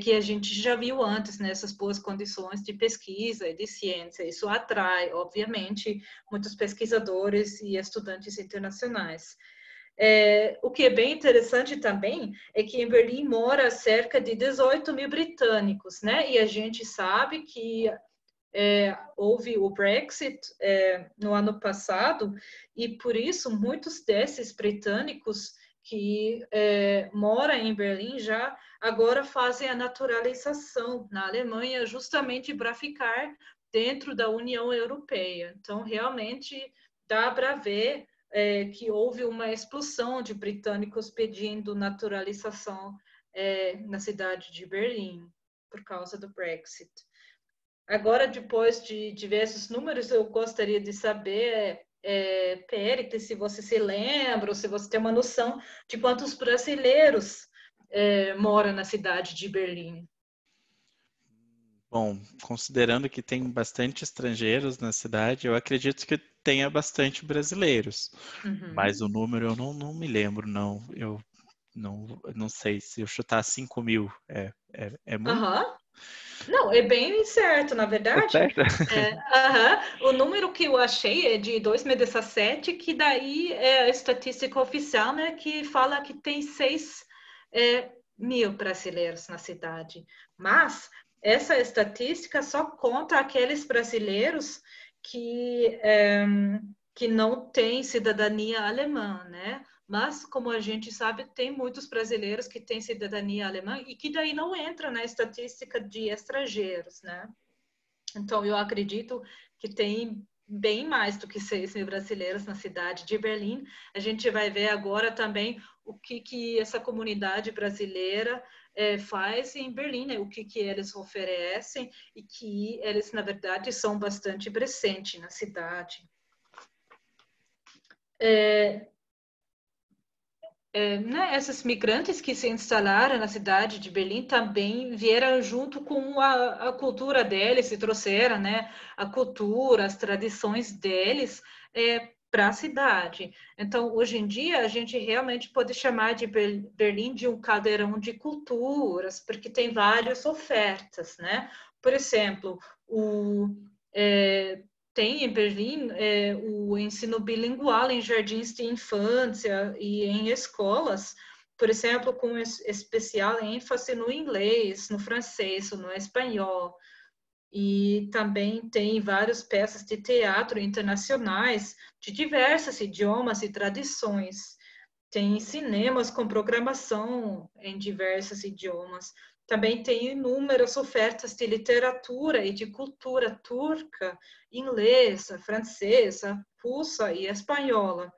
que a gente já viu antes, nessas boas condições de pesquisa e de ciência. Isso atrai, obviamente, muitos pesquisadores e estudantes internacionais. O que é bem interessante também é que em Berlim mora cerca de 18 mil britânicos, né? E a gente sabe que houve o Brexit no ano passado e por isso muitos desses britânicos que moram em Berlim já agora fazem a naturalização na Alemanha justamente para ficar dentro da União Europeia. Então, realmente dá para ver que houve uma explosão de britânicos pedindo naturalização na cidade de Berlim por causa do Brexit. Agora, depois de diversos números, eu gostaria de saber, Péricles, se você se lembra, ou se você tem uma noção de quantos brasileiros moram na cidade de Berlim. Bom, considerando que tem bastante estrangeiros na cidade, eu acredito que tenha bastante brasileiros. Uhum. Mas o número eu não me lembro, não. Eu não sei se eu chutar 5 mil é muito? Uhum. Não, é bem certo, na É verdade. certo? O número que eu achei é de 2017, que daí é a estatística oficial, né, que fala que tem 6 mil brasileiros na cidade. Mas essa estatística só conta aqueles brasileiros que não têm cidadania alemã, né? Mas, como a gente sabe, tem muitos brasileiros que têm cidadania alemã e que daí não entra na estatística de estrangeiros, né? Então, eu acredito que tem bem mais do que 6 mil brasileiros na cidade de Berlim. A gente vai ver agora também o que essa comunidade brasileira faz em Berlim, né? O que eles oferecem e que eles, na verdade, são bastante presentes na cidade. Né, esses migrantes que se instalaram na cidade de Berlim também vieram junto com a cultura deles, e trouxeram, né, a cultura, as tradições deles para a cidade. Então, hoje em dia, a gente realmente pode chamar de Berlim de um caldeirão de culturas, porque tem várias ofertas, né? Por exemplo, tem em Berlim o ensino bilingual em jardins de infância e em escolas, por exemplo, com especial ênfase no inglês, no francês, no espanhol. E também tem várias peças de teatro internacionais de diversos idiomas e tradições. Tem cinemas com programação em diversos idiomas. também tem inúmeras ofertas de literatura e de cultura turca, inglesa, francesa, russa e espanhola.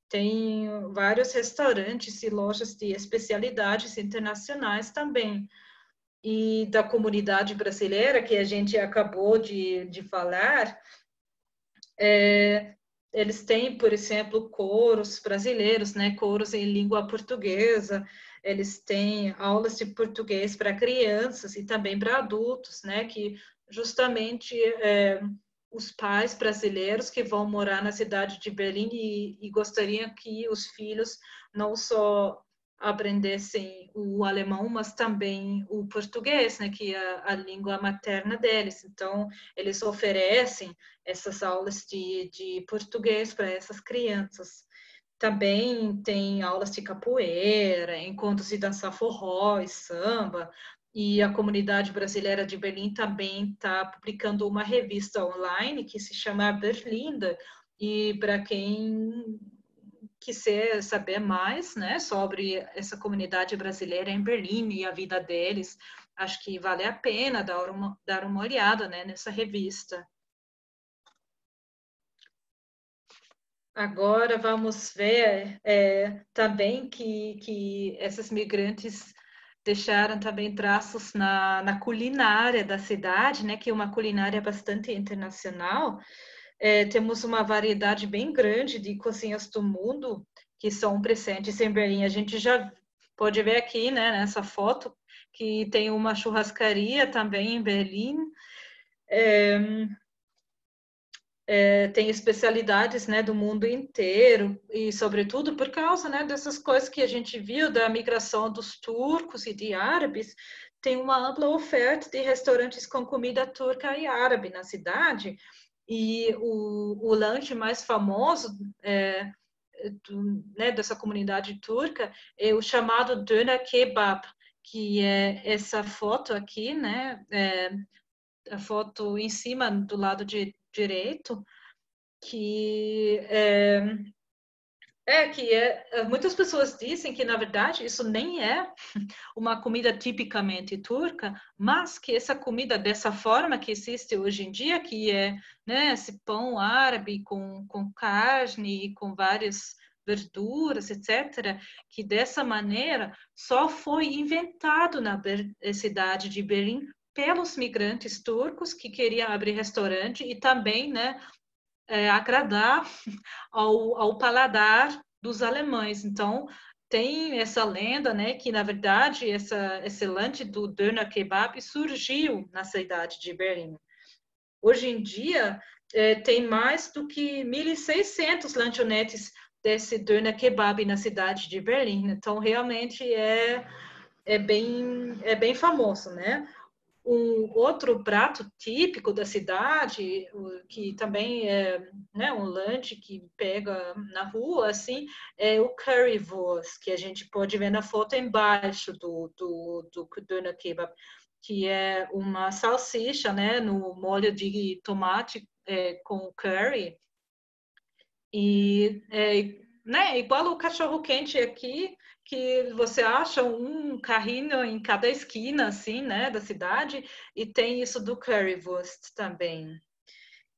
Tem vários restaurantes e lojas de especialidades internacionais também. E da comunidade brasileira, que a gente acabou de falar, eles têm, por exemplo, coros brasileiros, né? Coros em língua portuguesa. Eles têm aulas de português para crianças e também para adultos, né? Que justamente os pais brasileiros que vão morar na cidade de Berlim e gostariam que os filhos não só aprendessem o alemão, mas também o português, né? Que é a língua materna deles. Então, eles oferecem essas aulas de português para essas crianças. Também tem aulas de capoeira, encontros de dançar forró e samba. E a comunidade brasileira de Berlim também está publicando uma revista online que se chama Berlinda. E para quem quiser saber mais, né, sobre essa comunidade brasileira em Berlim e a vida deles, acho que vale a pena dar uma olhada, né, nessa revista. Agora vamos ver também que esses migrantes deixaram também traços na culinária da cidade, né, que é uma culinária bastante internacional. Temos uma variedade bem grande de cozinhas do mundo que são presentes em Berlim. A gente já pode ver aqui, né, nessa foto, que tem uma churrascaria também em Berlim. Tem especialidades, né, do mundo inteiro e, sobretudo, por causa, né, dessas coisas que a gente viu da migração dos turcos e de árabes, tem uma ampla oferta de restaurantes com comida turca e árabe na cidade. E o lanche mais famoso né, dessa comunidade turca é o chamado döner kebab, que é essa foto aqui, né, a foto em cima do lado direito, que muitas pessoas dizem que na verdade isso nem é uma comida tipicamente turca, mas que essa comida dessa forma que existe hoje em dia, que é, né, esse pão árabe com carne e com várias verduras, etc., que dessa maneira só foi inventado na cidade de Berlim pelos migrantes turcos que queriam abrir restaurante e também, né, agradar ao paladar dos alemães. Então, tem essa lenda, né, que na verdade esse lanche do Döner Kebab surgiu na cidade de Berlim. Hoje em dia, tem mais do que 1.600 lanchonetes desse Döner Kebab na cidade de Berlim. Então, realmente é bem famoso, né? Um outro prato típico da cidade, que também é, né, um lanche que pega na rua, assim, é o currywurst, que a gente pode ver na foto embaixo do Döner Kebab, que é uma salsicha, né, no molho de tomate com curry. E né, igual o cachorro-quente aqui, que você acha um carrinho em cada esquina, assim, né, da cidade, e tem isso do currywurst também.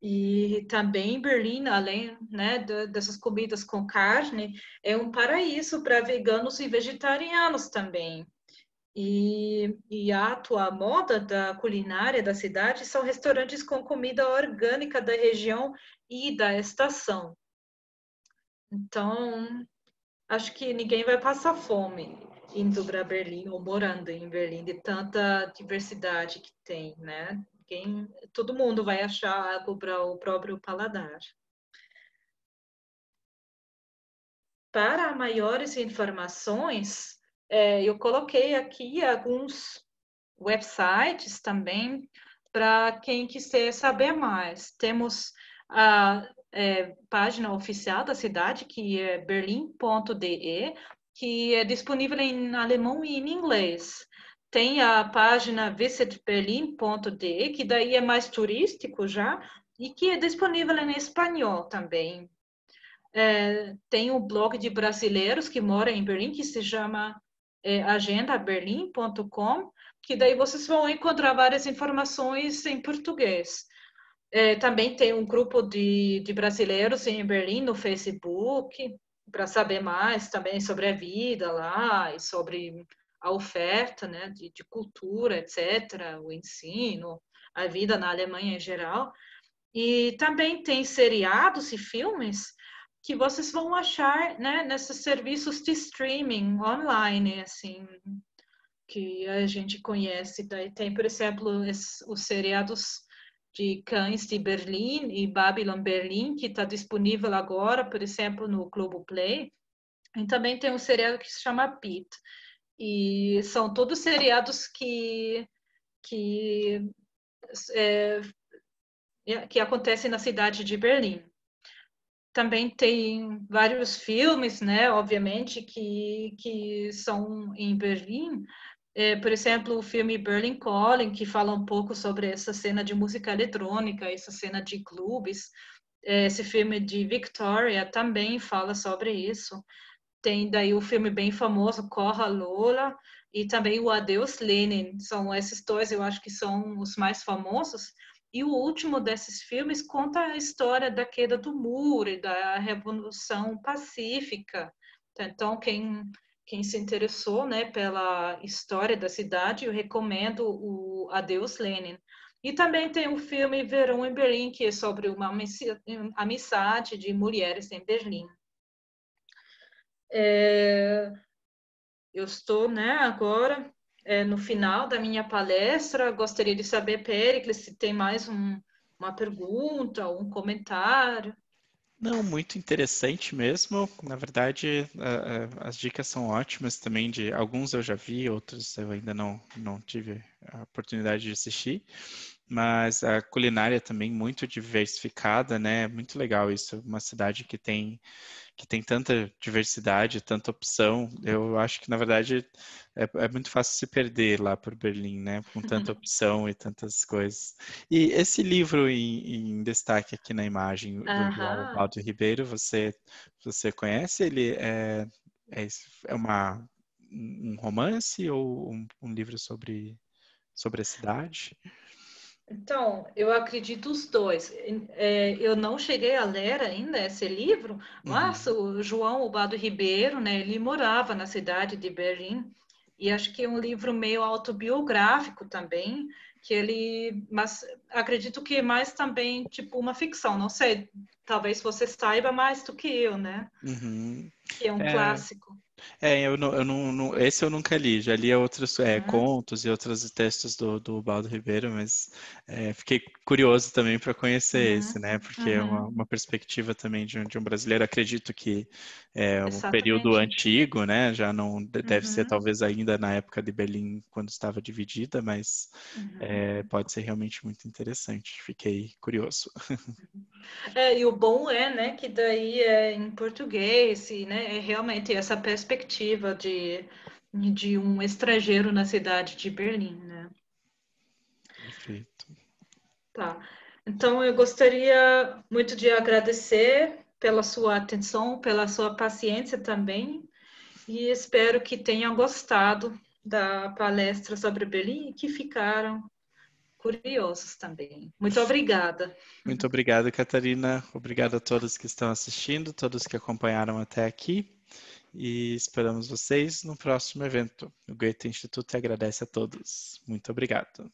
E também em Berlim, além, né, dessas comidas com carne, é um paraíso para veganos e vegetarianos também. E a atual moda da culinária da cidade são restaurantes com comida orgânica da região e da estação. Então, acho que ninguém vai passar fome indo para Berlim ou morando em Berlim, de tanta diversidade que tem, né? Todo mundo vai achar algo para o próprio paladar. Para maiores informações, eu coloquei aqui alguns websites também para quem quiser saber mais. Temos a página oficial da cidade, que é berlin.de, que é disponível em alemão e em inglês. Tem a página visitberlin.de, que daí é mais turístico já, e que é disponível em espanhol também. Tem o blog de brasileiros que moram em Berlim, que se chama agendaberlin.com, que daí vocês vão encontrar várias informações em português. Também tem um grupo de brasileiros em Berlim no Facebook, para saber mais também sobre a vida lá e sobre a oferta, né, de cultura, etc., o ensino, a vida na Alemanha em geral. E também tem seriados e filmes que vocês vão achar, né, nesses serviços de streaming online, assim, que a gente conhece. Daí tem, por exemplo, os seriados de Cães de Berlim e Babylon Berlim, que está disponível agora, por exemplo, no Globoplay. E também tem um seriado que se chama Pete. E são todos seriados que acontecem na cidade de Berlim. Também tem vários filmes, né, obviamente, que são em Berlim. Por exemplo, o filme Berlin Calling, que fala um pouco sobre essa cena de música eletrônica, essa cena de clubes. Esse filme de Victoria também fala sobre isso. Tem daí o filme bem famoso, Corra Lola, e também o Adeus Lenin. São esses dois, eu acho que são os mais famosos. E o último desses filmes conta a história da queda do muro e da Revolução Pacífica. Então, quem se interessou, né, pela história da cidade, eu recomendo o Adeus Lenin. E também tem o filme Verão em Berlim, que é sobre uma amizade de mulheres em Berlim. Eu estou, né, agora no final da minha palestra. Gostaria de saber, Péricles, se tem mais uma pergunta, um comentário. Não, muito interessante mesmo. Na verdade, as dicas são ótimas também. De alguns eu já vi, outros eu ainda não tive a oportunidade de assistir. Mas a culinária também muito diversificada, né? Muito legal isso. Uma cidade que tem tanta diversidade, tanta opção. Eu acho que, na verdade, é muito fácil se perder lá por Berlim, né? Com tanta opção e tantas coisas. E esse livro em destaque aqui na imagem do João Aham. Baldo Ribeiro, você conhece? Ele é um romance ou um livro sobre a cidade? Então, eu acredito os dois. Eu não cheguei a ler ainda esse livro, mas Uhum. o João Ubado Ribeiro, né, ele morava na cidade de Berlim, e acho que é um livro meio autobiográfico também, mas acredito que é mais também tipo uma ficção, não sei, talvez você saiba mais do que eu, né? Uhum. Que é um É, clássico. esse eu nunca li, já li outros Né? contos e outros textos do Baldo Ribeiro, mas fiquei curioso também para conhecer esse, Uhum, né? Porque é uhum, uma perspectiva também de um brasileiro. Acredito que é um período exatamente. antigo, né? Já não deve ser Uhum, talvez ainda na época de Berlim, quando estava dividida, mas uhum. pode ser realmente muito interessante. Fiquei curioso. E o bom é, né, que daí é em português, e, né, é realmente essa perspectiva de um estrangeiro na cidade de Berlim, né? Perfeito. Tá. Então, eu gostaria muito de agradecer pela sua atenção, pela sua paciência também, e espero que tenham gostado da palestra sobre Berlim e que ficaram curiosos também. Muito obrigada. Muito obrigado, Catarina. Obrigado a todos que estão assistindo, todos que acompanharam até aqui. E esperamos vocês no próximo evento. O Goethe Instituto agradece a todos. Muito obrigado.